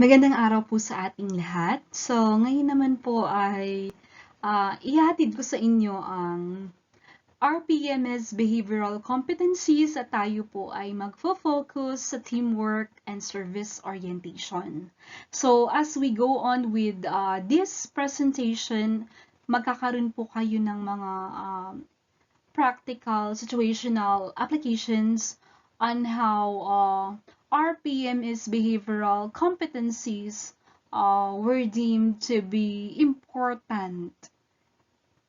Magandang araw po sa ating lahat. So, ngayon naman po ay ihahatid ko sa inyo ang RPMS Behavioral Competencies at tayo po ay magfo-focus sa teamwork and service orientation. So, as we go on with this presentation, magkakaroon po kayo ng mga practical, situational applications on how RPM's behavioral competencies were deemed to be important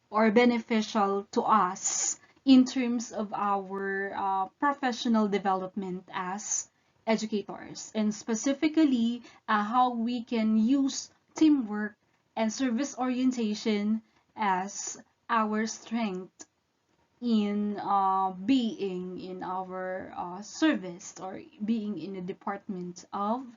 or beneficial to us in terms of our professional development as educators, and specifically how we can use teamwork and service orientation as our strength in being in our service or being in the Department of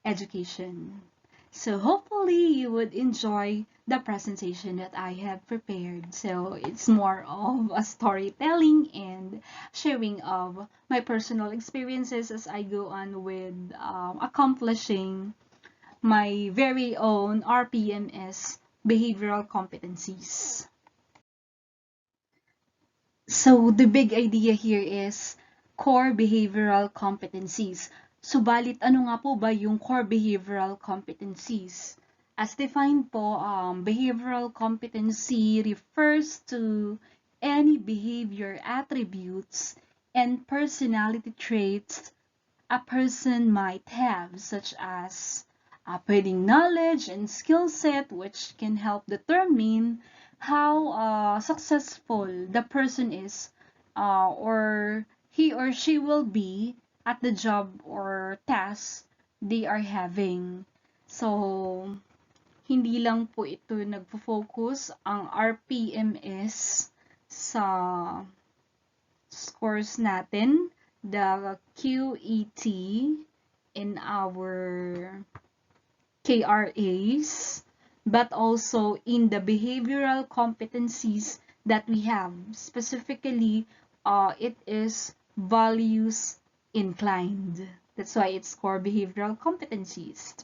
Education. So hopefully you would enjoy the presentation that I have prepared. So it's more of a storytelling and sharing of my personal experiences as I go on with accomplishing my very own RPMS behavioral competencies. So the big idea here is core behavioral competencies. Subalit ano nga po ba yung core behavioral competencies? As defined po, behavioral competency refers to any behavior attributes and personality traits a person might have, such as pwedeng knowledge and skill set, which can help determine how successful the person is or he or she will be at the job or task they are having. So, hindi lang po ito nagfo-focus ang RPMS sa scores natin, the QET in our KRAs, but also in the behavioral competencies that we have. Specifically, it is values inclined. That's why it's core behavioral competencies.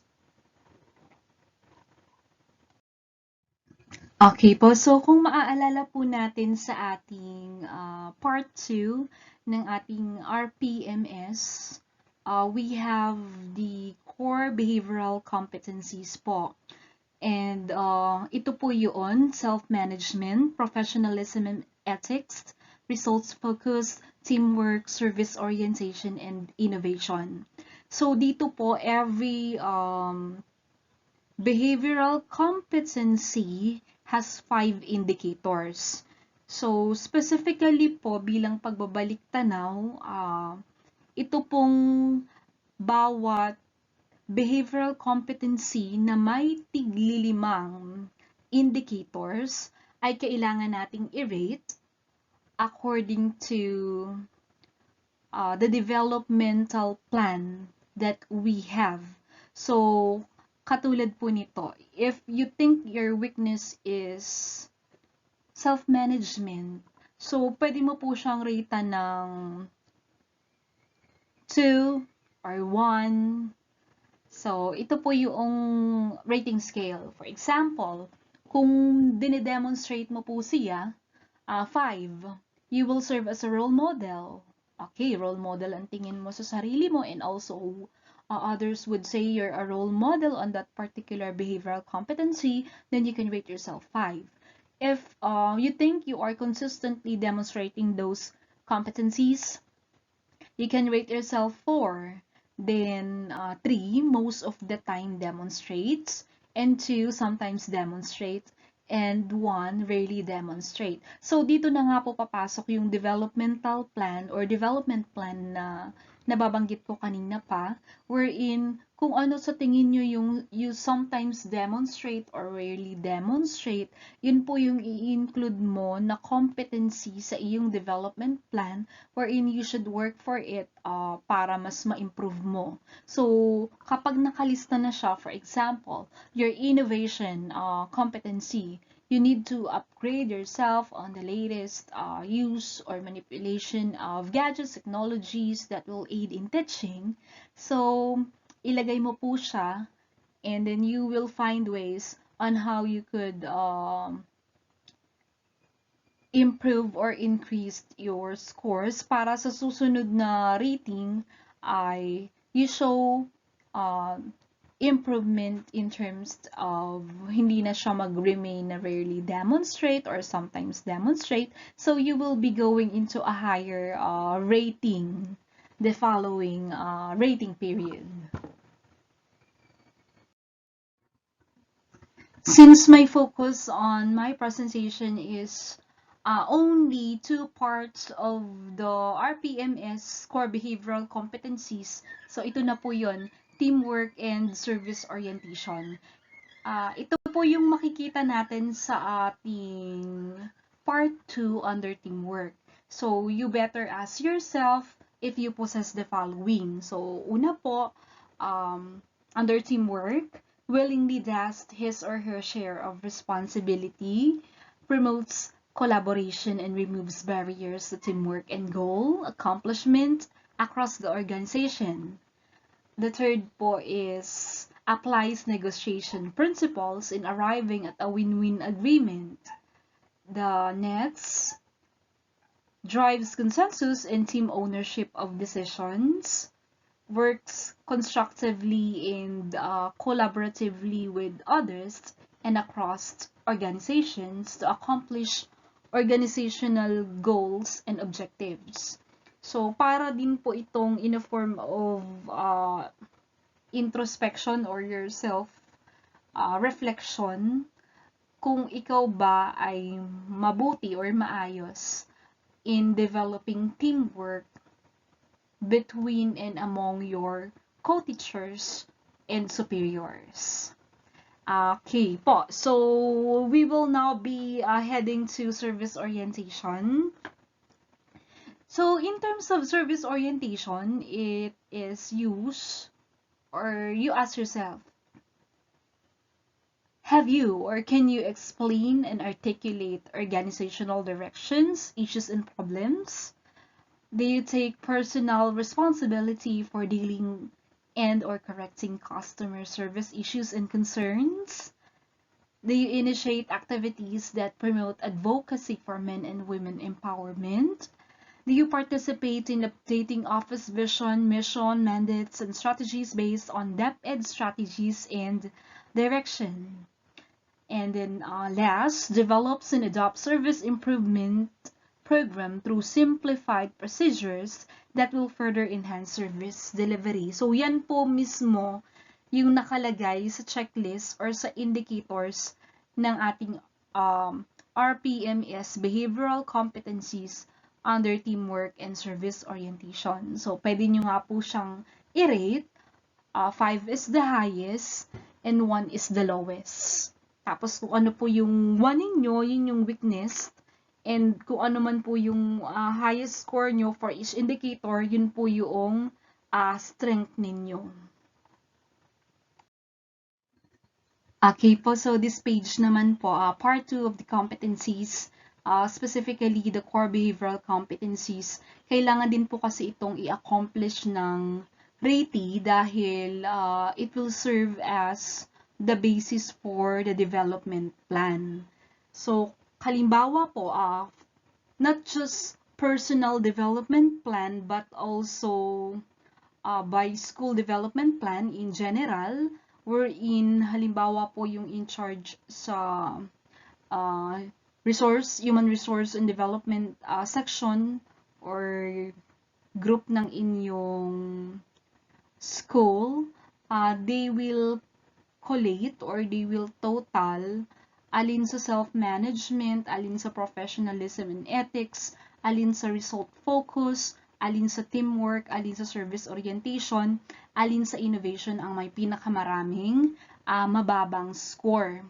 Okay po, so kung maaalala po natin sa ating part 2 ng ating RPMS, we have the core behavioral competencies po. And ito po yun, self-management, professionalism and ethics, results focus, teamwork, service orientation, and innovation. So dito po, every behavioral competency has 5 indicators. So, specifically po, bilang pagbabalik tanaw, ito pong bawat behavioral competency na may tiglilimang indicators ay kailangan nating i-rate according to the developmental plan that we have. So, katulad po nito, if you think your weakness is self-management, so pwede mo po siyang ratean ng 2 or 1. So, ito po yung rating scale. For example, kung dinedemonstrate mo po siya, 5, you will serve as a role model. Okay, role model ang tingin mo sa sarili mo, and also others would say you're a role model on that particular behavioral competency, then you can rate yourself 5. If you think you are consistently demonstrating those competencies, you can rate yourself 4. Then 3, most of the time demonstrates, and 2, sometimes demonstrates, and 1, rarely demonstrate. So, dito na nga po papasok yung developmental plan or development plan na nababanggit ko kanina pa, wherein kung ano sa tingin nyo yung you sometimes demonstrate or rarely demonstrate, yun po yung i-include mo na competency sa iyong development plan wherein you should work for it para mas ma-improve mo. So, kapag nakalista na siya, for example, your innovation competency, you need to upgrade yourself on the latest use or manipulation of gadgets, technologies that will aid in teaching. So, ilagay mo po siya and then you will find ways on how you could improve or increase your scores para sa susunod na rating ay you show uh, improvement in terms of hindi na siya mag-remain na rarely demonstrate or sometimes demonstrate. So you will be going into a higher rating the following rating period. Since my focus on my presentation is only two parts of the RPMS core behavioral competencies, so ito na po yun, teamwork and service orientation. Ito po yung makikita natin sa ating part 2 under teamwork. So, you better ask yourself if you possess the following. So, una po, under teamwork, willingly does his or her share of responsibility, promotes collaboration and removes barriers to teamwork and goal accomplishment across the organization. The third po is applies negotiation principles in arriving at a win-win agreement. The next drives consensus and team ownership of decisions, works constructively and collaboratively with others and across organizations to accomplish organizational goals and objectives. So, para din po itong in a form of introspection or your self reflection kung ikaw ba ay mabuti or maayos in developing teamwork between and among your co-teachers and superiors. Okay po, so we will now be heading to service orientation. So in terms of service orientation, it is used, or you ask yourself, have you or can you explain and articulate organizational directions, issues, and problems? Do you take personal responsibility for dealing and or correcting customer service issues and concerns? Do you initiate activities that promote advocacy for men and women empowerment? Do you participate in updating office vision, mission, mandates, and strategies based on DepEd strategies and direction? And then last, develops and adopts service improvement program through simplified procedures that will further enhance service delivery. So yan po mismo yung nakalagay sa checklist or sa indicators ng ating RPMS behavioral competencies under teamwork and service orientation. So pwede nyo nga po siyang i-rate. 5 is the highest and 1 is the lowest. Tapos kung ano po yung 1 ninyo, yun yung weakness. And kung ano man po yung highest score nyo for each indicator, yun po yung strength ninyo. Okay po, so this page naman po, part 2 of the competencies, specifically the core behavioral competencies, kailangan din po kasi itong i-accomplish ng RATI dahil it will serve as the basis for the development plan. So, halimbawa po, not just personal development plan but also by school development plan in general, wherein halimbawa po yung in charge sa human resource and development section or group ng inyong school, they will collate or they will total alin sa self-management, alin sa professionalism and ethics, alin sa result focus, alin sa teamwork, alin sa service orientation, alin sa innovation ang may pinakamaraming mababang score.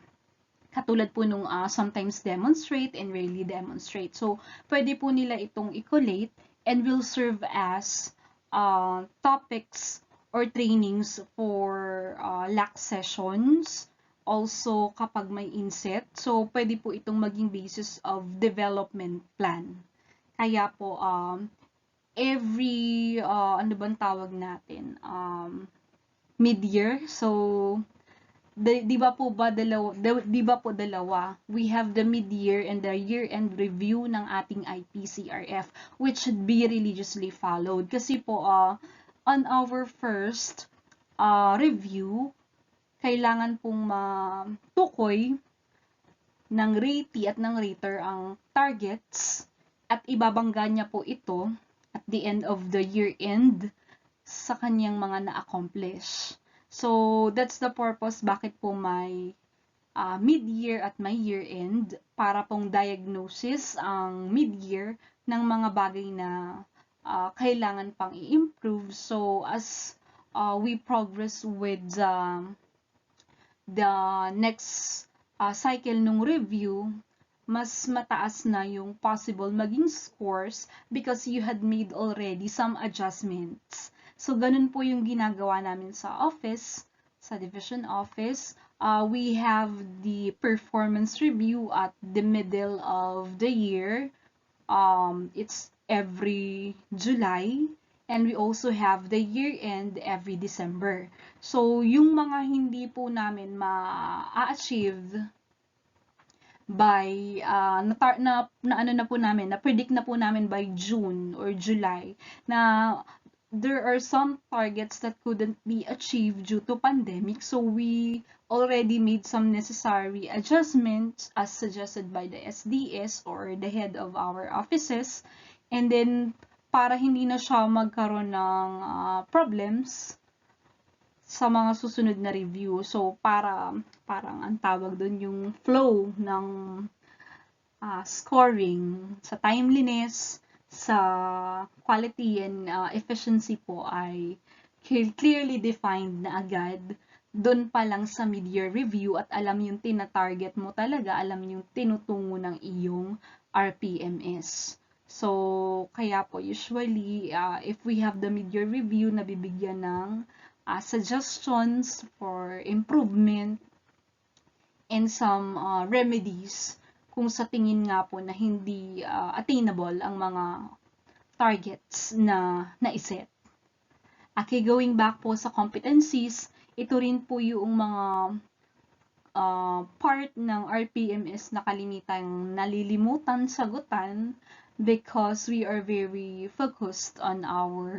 Katulad po nung sometimes demonstrate and rarely demonstrate. So, pwede po nila itong i-collate and will serve as topics or trainings for LAC sessions. Also, kapag may inset, so pwede po itong maging basis of development plan. Kaya po, ano bang tawag natin? Mid-year. So, di ba po dalawa? We have the mid-year and the year-end review ng ating IPCRF, which should be religiously followed. Kasi po, on our first review, kailangan pong matukoy ng ratee at ng rater ang targets at ibabangga niya po ito at the end of the year-end sa kanyang mga na-accomplish. So, that's the purpose bakit po may mid-year at may year-end para pong diagnosis ang mid-year ng mga bagay na kailangan pang i-improve. So, as we progress with the next cycle ng review, mas mataas na yung possible maging scores because you had made already some adjustments. So, ganun po yung ginagawa namin sa office, sa division office. We have the performance review at the middle of the year. It's every July. And we also have the year-end every December. So, yung mga hindi po namin ma-achieve by na-predict na po namin by June or July na there are some targets that couldn't be achieved due to pandemic, so we already made some necessary adjustments as suggested by the SDS or the head of our offices, and then para hindi na siya magkaroon ng problems sa mga susunod na review. So, parang ang tawag doon yung flow ng scoring sa timeliness, sa quality and efficiency po ay clearly defined na agad doon pa lang sa mid-year review at alam yung tina-target mo talaga, alam yung tinutungo ng iyong RPMS. So, kaya po usually, if we have the mid-year review, nabibigyan ng suggestions for improvement and some remedies kung sa tingin nga po na hindi attainable ang mga targets na naiset. Okay, going back po sa competencies, ito rin po yung mga part ng RPMS na kalimitang nalilimutan sagutan because we are very focused on our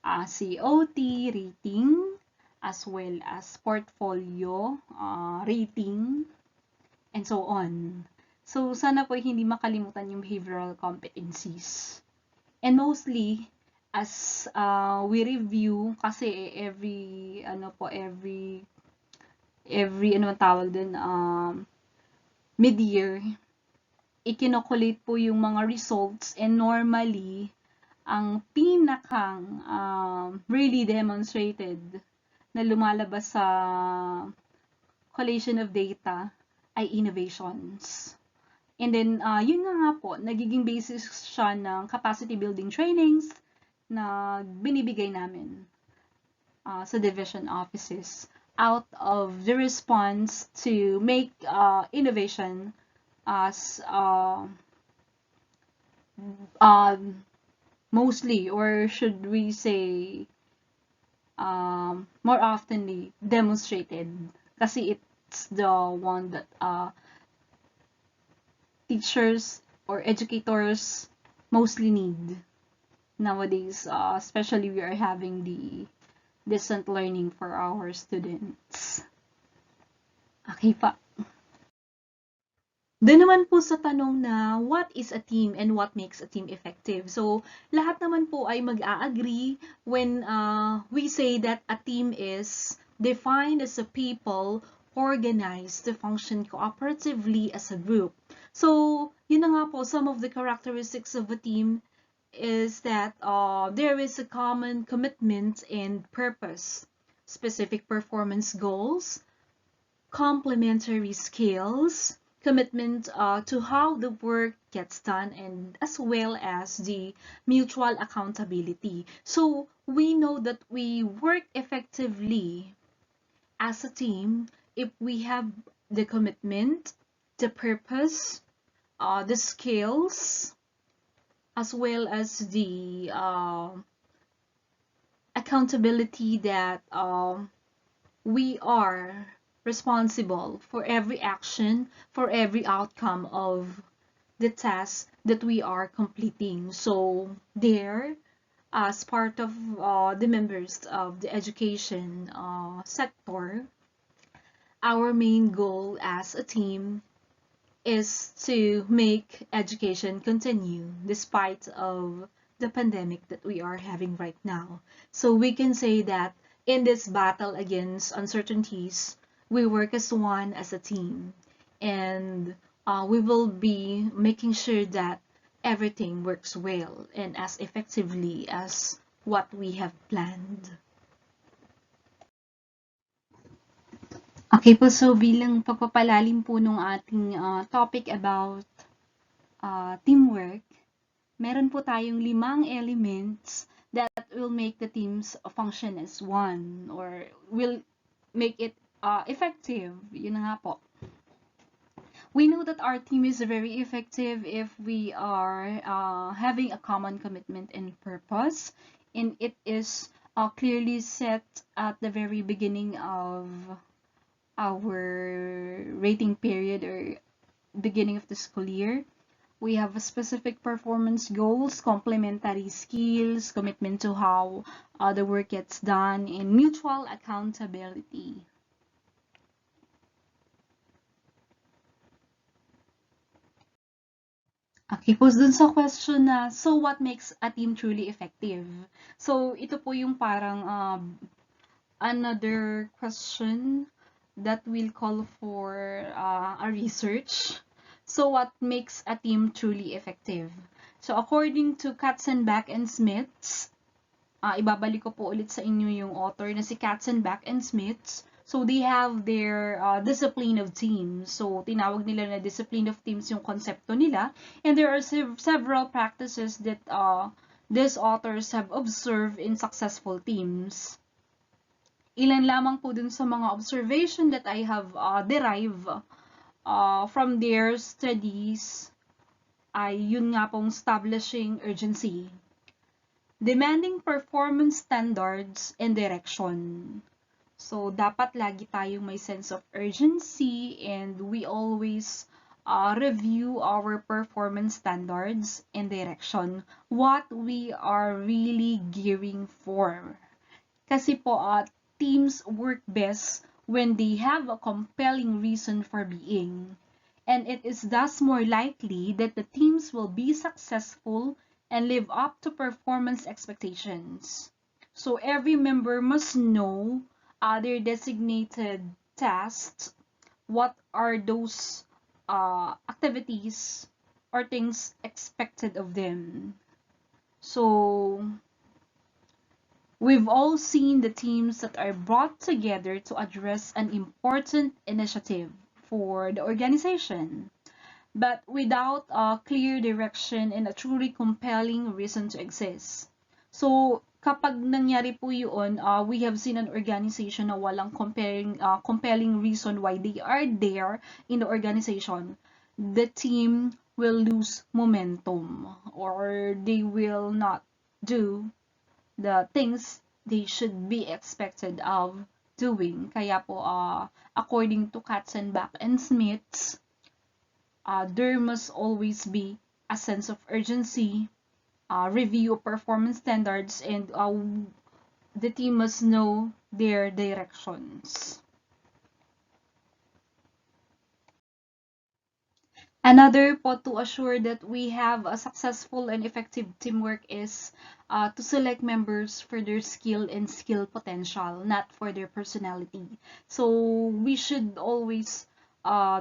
COT rating as well as portfolio rating and so on. So, sana po hindi makalimutan yung behavioral competencies. And mostly, as we review, kasi every mid-year, ikinokulate po yung mga results and normally, ang pinakang really demonstrated na lumalabas sa collation of data ay innovations. And then, yun nga po, nagiging basis siya ng capacity building trainings na binibigay namin sa division offices out of the response to make innovation as mostly, or should we say more oftenly demonstrated kasi it's the one that teachers or educators mostly need nowadays, especially we are having the distant learning for our students. Okay pa. Doon naman po sa tanong na what is a team and what makes a team effective. So, lahat naman po ay mag-a-agree when we say that a team is defined as a people organized to function cooperatively as a group. So, yun na nga po, some of the characteristics of a team is that there is a common commitment and purpose, specific performance goals, complementary skills, commitment to how the work gets done, and as well as the mutual accountability. So we know that we work effectively as a team if we have the commitment, the purpose, the skills, as well as the accountability that we are responsible for every action, for every outcome of the task that we are completing. So there, as part of the members of the education sector, our main goal as a team is to make education continue despite of the pandemic that we are having right now. So we can say that in this battle against uncertainties, we work as one, as a team, and we will be making sure that everything works well and as effectively as what we have planned. Okay po, so bilang pagpapalalim po nung ating topic about teamwork, meron po tayong 5 elements that will make the teams function as one or will make it effective. Yun na nga po. We know that our team is very effective if we are having a common commitment and purpose, and it is clearly set at the very beginning of our rating period or beginning of the school year. We have a specific performance goals, complementary skills, commitment to how the work gets done, and mutual accountability. Okay, po dun sa question na, so what makes a team truly effective? So, ito po yung parang another question that will call for a research. So what makes a team truly effective? So according to Katzenbach and Smiths, ibabalik ko po ulit sa inyo yung author na si Katzenbach and Smiths. So they have their discipline of teams. So tinawag nila na discipline of teams yung konsepto nila. And there are several practices that these authors have observed in successful teams. Ilan lamang po dun sa mga observation that I have derived from their studies ay yun nga pong establishing urgency, demanding performance standards, and direction. So, dapat lagi tayong may sense of urgency and we always review our performance standards and direction, what we are really gearing for. Kasi po, teams work best when they have a compelling reason for being. And it is thus more likely that the teams will be successful and live up to performance expectations. So every member must know their designated tasks, what are those activities or things expected of them. So we've all seen the teams that are brought together to address an important initiative for the organization, but without a clear direction and a truly compelling reason to exist. So, kapag nangyari po yun, we have seen an organization na walang compelling reason why they are there in the organization. The team will lose momentum or they will not do the things they should be expected of doing. Kaya po, according to Katzenbach and Smiths, there must always be a sense of urgency, review of performance standards, and the team must know their directions. Another po to assure that we have a successful and effective teamwork is to select members for their skill and skill potential, not for their personality. So we should always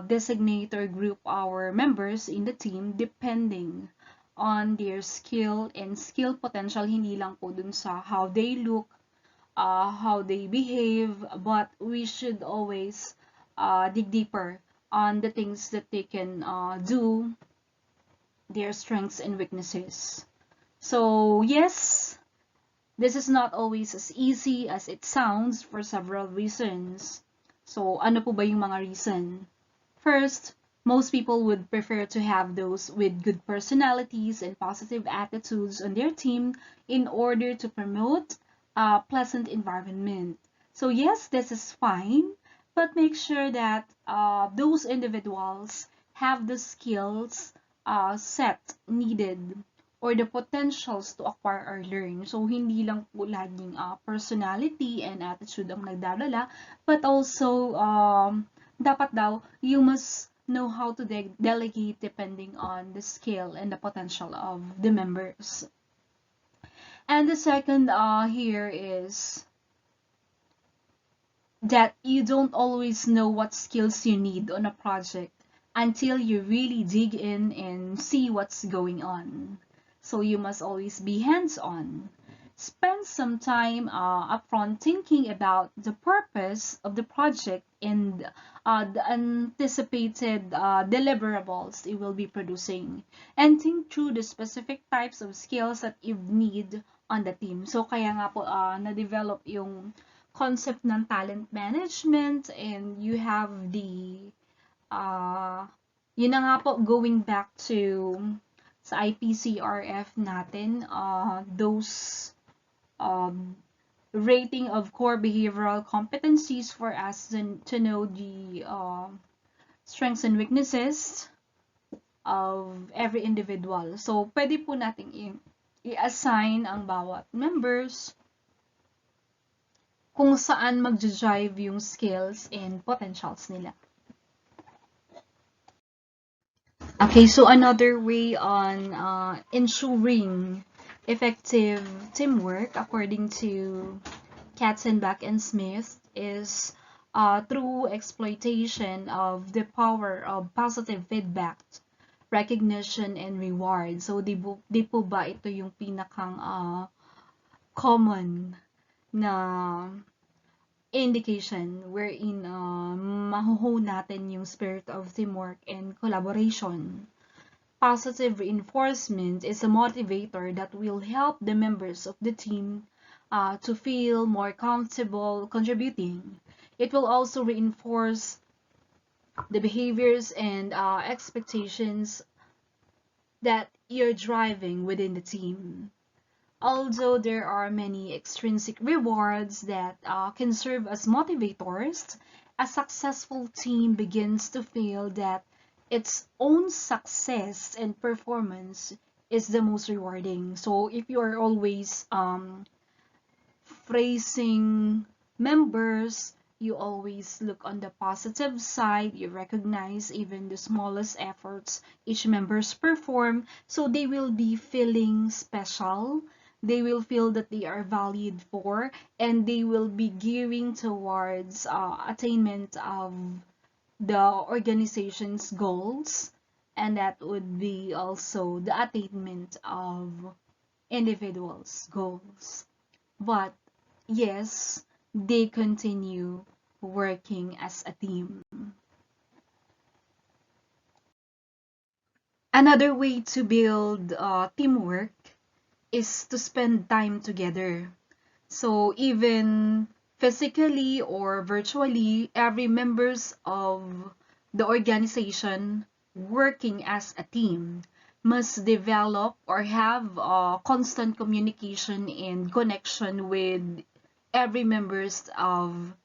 designate or group our members in the team depending on their skill and skill potential, hindi lang po dun sa how they look, how they behave, but we should always dig deeper on the things that they can do, their strengths and weaknesses. So yes, this is not always as easy as it sounds for several reasons. So ano po ba yung mga reason? First, most people would prefer to have those with good personalities and positive attitudes on their team in order to promote a pleasant environment. So yes, this is fine, but make sure that those individuals have the skills set needed or the potentials to acquire or learn. So, hindi lang po laging personality and attitude ang nagdadala, but also, dapat daw, you must know how to delegate depending on the skill and the potential of the members. And the second here is that you don't always know what skills you need on a project until you really dig in and see what's going on. So you must always be hands-on. Spend some time upfront thinking about the purpose of the project and the anticipated deliverables it will be producing. And think through the specific types of skills that you need on the team. So kaya nga po na-develop yung concept ng talent management, and you have the yun na nga po, going back to sa IPCRF natin, those rating of core behavioral competencies for us to know the strengths and weaknesses of every individual. So, pwede po natin i-assign ang bawat members kung saan mag-drive yung skills and potentials nila. Okay, so another way on ensuring effective teamwork, according to Katzenbach and Smith, is through exploitation of the power of positive feedback, recognition, and reward. So, di po ba ito yung pinakang common na indication wherein mahuhone natin yung spirit of teamwork and collaboration. Positive reinforcement is a motivator that will help the members of the team to feel more comfortable contributing. It will also reinforce the behaviors and expectations that you're driving within the team. Although there are many extrinsic rewards that can serve as motivators, a successful team begins to feel that its own success and performance is the most rewarding. So if you are always praising members, you always look on the positive side, you recognize even the smallest efforts each members perform, so they will be feeling special. They will feel that they are valued for, and they will be gearing towards attainment of the organization's goals, and that would be also the attainment of individuals' goals. But yes, they continue working as a team. Another way to build teamwork is to spend time together. So even physically or virtually, every members of the organization working as a team must develop or have constant communication and connection with every members of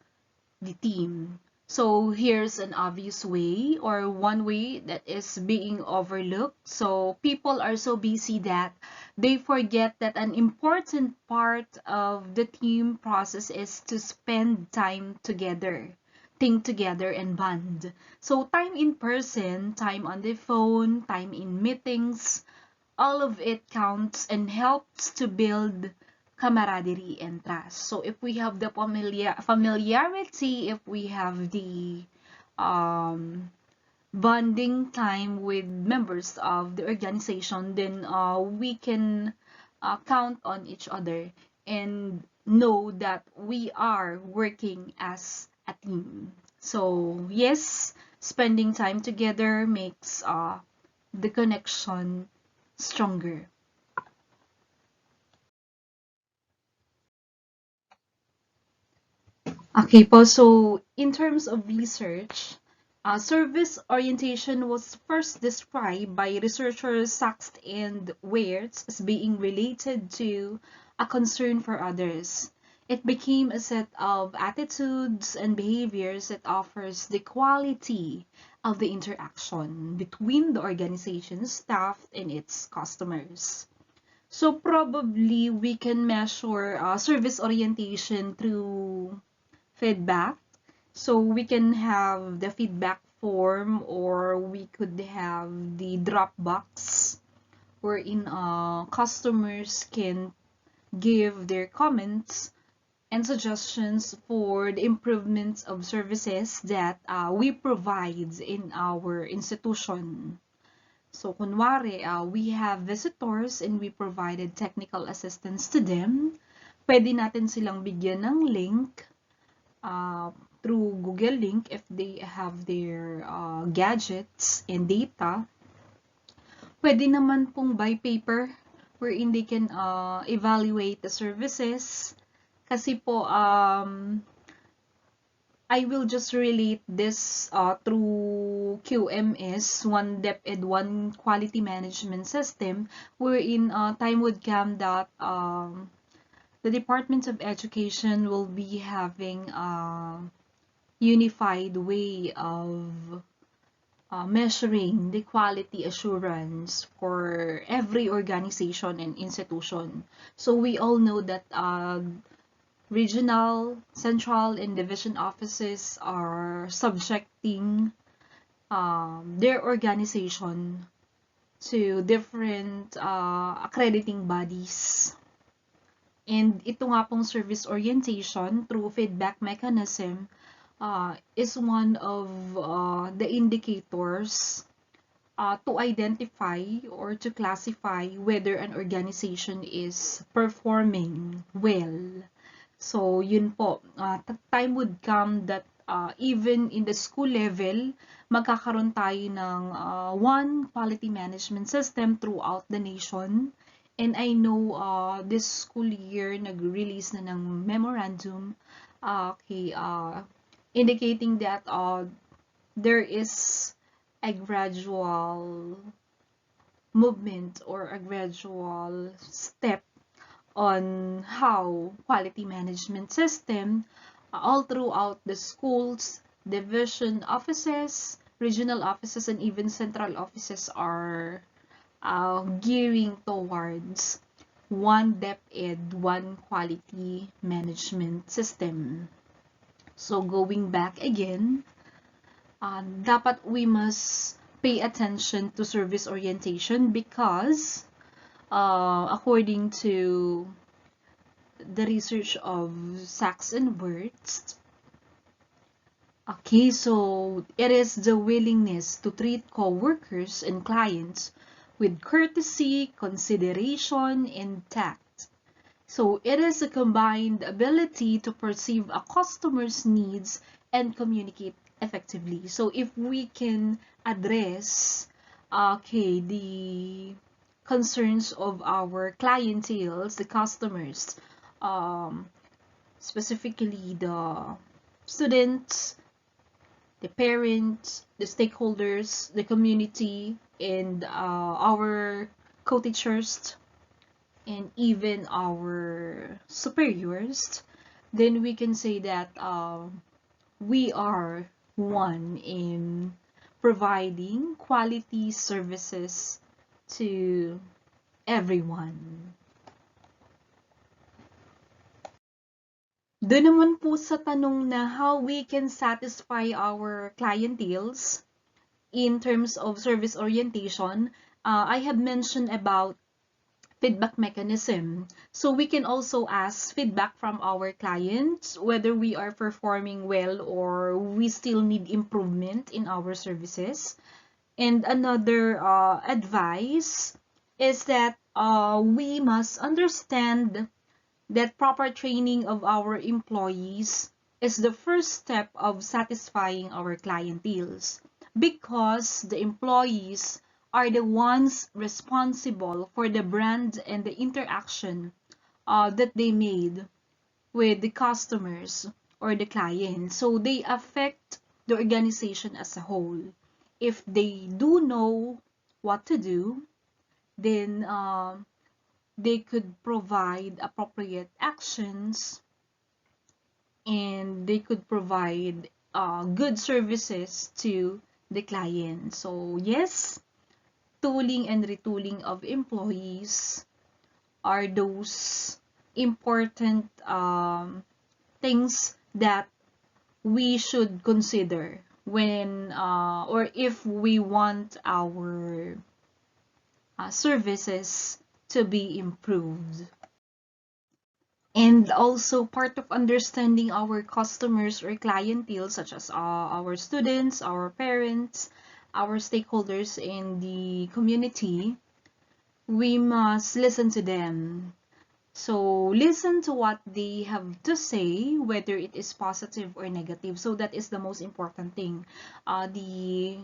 the team. So here's an obvious way, or one way that is being overlooked. So people are so busy that they forget that an important part of the team process is to spend time together, think together, and bond. So time in person, time on the phone, time in meetings, all of it counts and helps to build camaraderie and trust. So if we have the familiarity, if we have the bonding time with members of the organization, then we can count on each other and know that we are working as a team. So yes, spending time together makes the connection stronger. Okay po, so in terms of research, service orientation was first described by researchers Sachs and Weirts as being related to a concern for others. It became a set of attitudes and behaviors that offers the quality of the interaction between the organization's staff and its customers. So probably we can measure service orientation through feedback. So we can have the feedback form, or we could have the drop box wherein customers can give their comments and suggestions for the improvements of services that we provide in our institution. So, kunwari, we have visitors and we provided technical assistance to them. Pwede natin silang bigyan ng link through Google Link if they have their gadgets and data. Pwede naman pong by paper wherein they can evaluate the services. Kasi po, I will just relate this through QMS, one DepEd, one quality management system, wherein time would come that the Department of Education will be having a unified way of measuring the quality assurance for every organization and institution. So we all know that regional, central, and division offices are subjecting their organization to different accrediting bodies. And ito nga pong service orientation through feedback mechanism is one of the indicators to identify or to classify whether an organization is performing well. So, yun po, time would come that even in the school level, magkakaroon tayo ng one quality management system throughout the nation. And I know this school year, nag-release na ng memorandum indicating that there is a gradual movement or a gradual step on how quality management system all throughout the schools, division offices, regional offices, and even central offices are gearing towards one DepEd, one quality management system. So going back again, dapat we must pay attention to service orientation because according to the research of Sachs and Wirtz, okay, so it is the willingness to treat co-workers and clients with courtesy, consideration, and tact. So it is a combined ability to perceive a customer's needs and communicate effectively. So if we can address the concerns of our clienteles, the customers, specifically the students, the parents, the stakeholders, the community, and our co-teachers, and even our superiors, then we can say that we are one in providing quality services to everyone. Doon naman po sa tanong na how we can satisfy our clienteles in terms of service orientation, I have mentioned about feedback mechanism. So we can also ask feedback from our clients whether we are performing well or we still need improvement in our services. And another advice is that we must understand that proper training of our employees is the first step of satisfying our clienteles, because the employees are the ones responsible for the brand and the interaction that they made with the customers or the clients. So they affect the organization as a whole. If they do know what to do, then they could provide appropriate actions and they could provide good services to the client. So yes, tooling and retooling of employees are those important things that we should consider when or if we want our services to be improved. And also part of understanding our customers or clientele, such as our students, our parents, our stakeholders in the community, we must listen to them. So listen to what they have to say, whether it is positive or negative. So that is the most important thing. The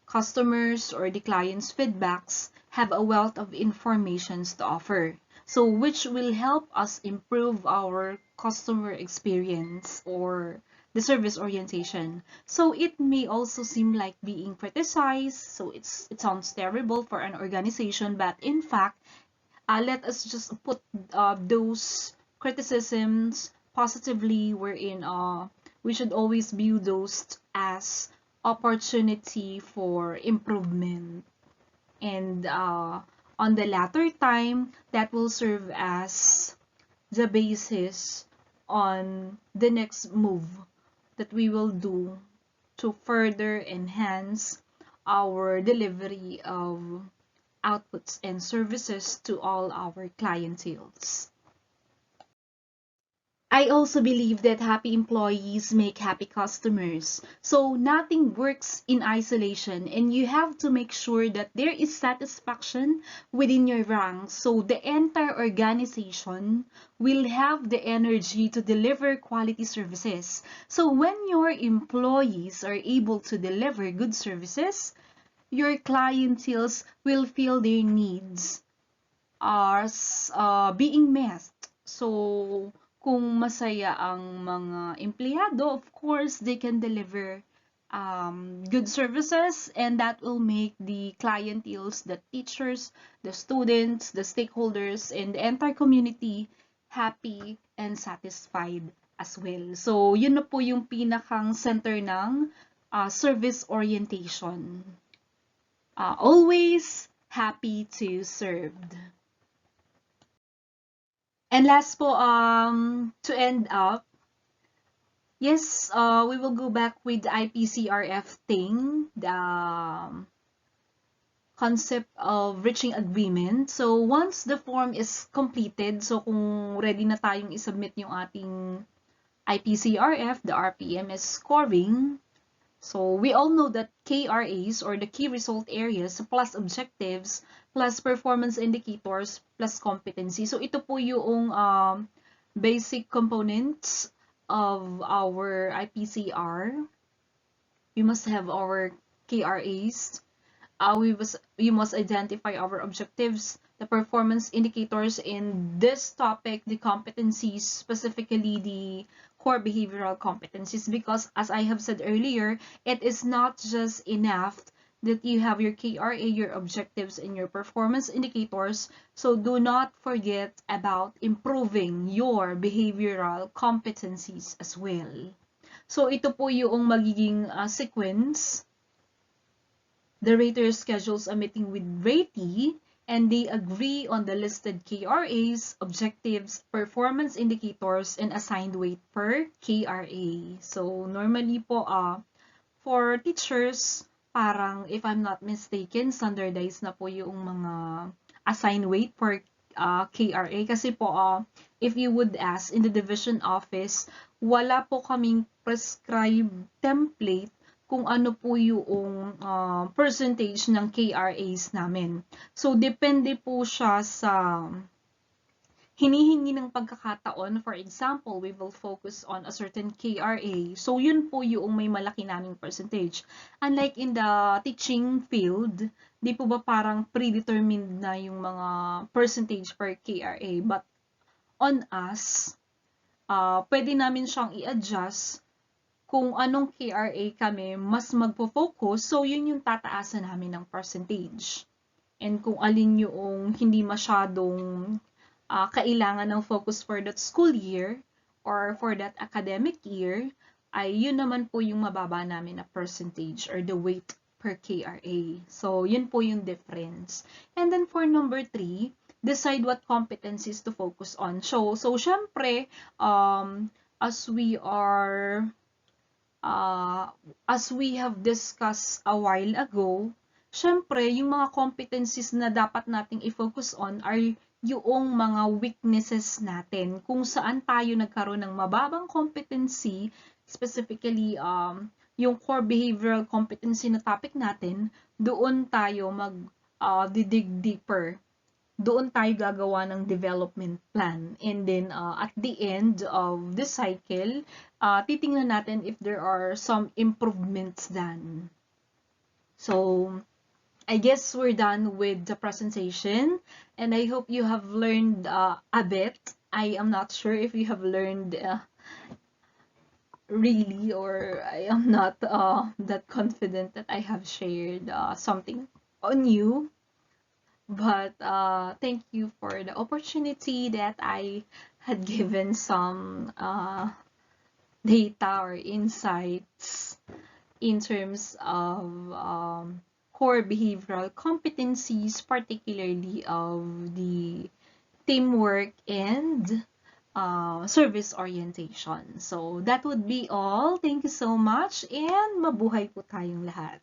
customers or the clients' feedbacks have a wealth of informations to offer. So which will help us improve our customer experience or the service orientation. So it may also seem like being criticized. So it sounds terrible for an organization, but in fact, let us just put those criticisms positively, wherein we should always view those as opportunity for improvement. And on the latter time, that will serve as the basis on the next move that we will do to further enhance our delivery of outputs and services to all our clienteles. I also believe that happy employees make happy customers. So nothing works in isolation, and you have to make sure that there is satisfaction within your ranks, so the entire organization will have the energy to deliver quality services. So when your employees are able to deliver good services, your clienteles will feel their needs are being met. So, kung masaya ang mga empleyado, of course, they can deliver good services, and that will make the clienteles, the teachers, the students, the stakeholders, and the entire community happy and satisfied as well. So, yun na po yung pinakang center ng service orientation. Always happy to serve. And last po, to end up, yes, we will go back with the IPCRF thing, the concept of reaching agreement. So, once the form is completed, so kung ready na tayong isubmit yung ating IPCRF, the RPMS scoring, so we all know that KRAs, or the key result areas, plus objectives, plus performance indicators, plus competency. So ito po yung basic components of our IPCR. We must have our KRAs. We must identify our objectives, the performance indicators in this topic, the competencies, specifically the core behavioral competencies, because as I have said earlier, it is not just enough that you have your KRA, your objectives, and your performance indicators. So do not forget about improving your behavioral competencies as well. So ito po yung magiging sequence. The rater schedules a meeting with ratee, and they agree on the listed KRAs, objectives, performance indicators, and assigned weight per KRA. So, normally po, for teachers, parang, if I'm not mistaken, standardized na po yung mga assigned weight per KRA. Kasi po, if you would ask in the division office, wala po kaming prescribed template kung ano po yung percentage ng KRAs namin. So, depende po siya sa hinihingi ng pagkakataon. For example, we will focus on a certain KRA. So, yun po yung may malaki naming percentage. Unlike in the teaching field, di po ba parang predetermined na yung mga percentage per KRA. But on us, pwede namin siyang i-adjust kung anong KRA kami mas magpo-focus, so yun yung tataasan namin ng percentage. And kung alin yung hindi masyadong kailangan ng focus for that school year, or for that academic year, ay yun naman po yung mababa namin na percentage or the weight per KRA. So, yun po yung difference. And then for number 3, decide what competencies to focus on. So syempre, as we are as we have discussed a while ago, syempre, yung mga competencies na dapat nating i-focus on are yung mga weaknesses natin. Kung saan tayo nagkaroon ng mababang competency, specifically, yung core behavioral competency na topic natin, doon tayo dig deeper, doon tayo gagawa ng development plan. And then, at the end of the cycle, titingnan natin if there are some improvements done. So, I guess we're done with the presentation, and I hope you have learned a bit. I am not sure if you have learned really, or I am not that confident that I have shared something on you. But thank you for the opportunity that I had given some data or insights in terms of core behavioral competencies, particularly of the teamwork and service orientation. So that would be all. Thank you so much, and mabuhay po tayong lahat.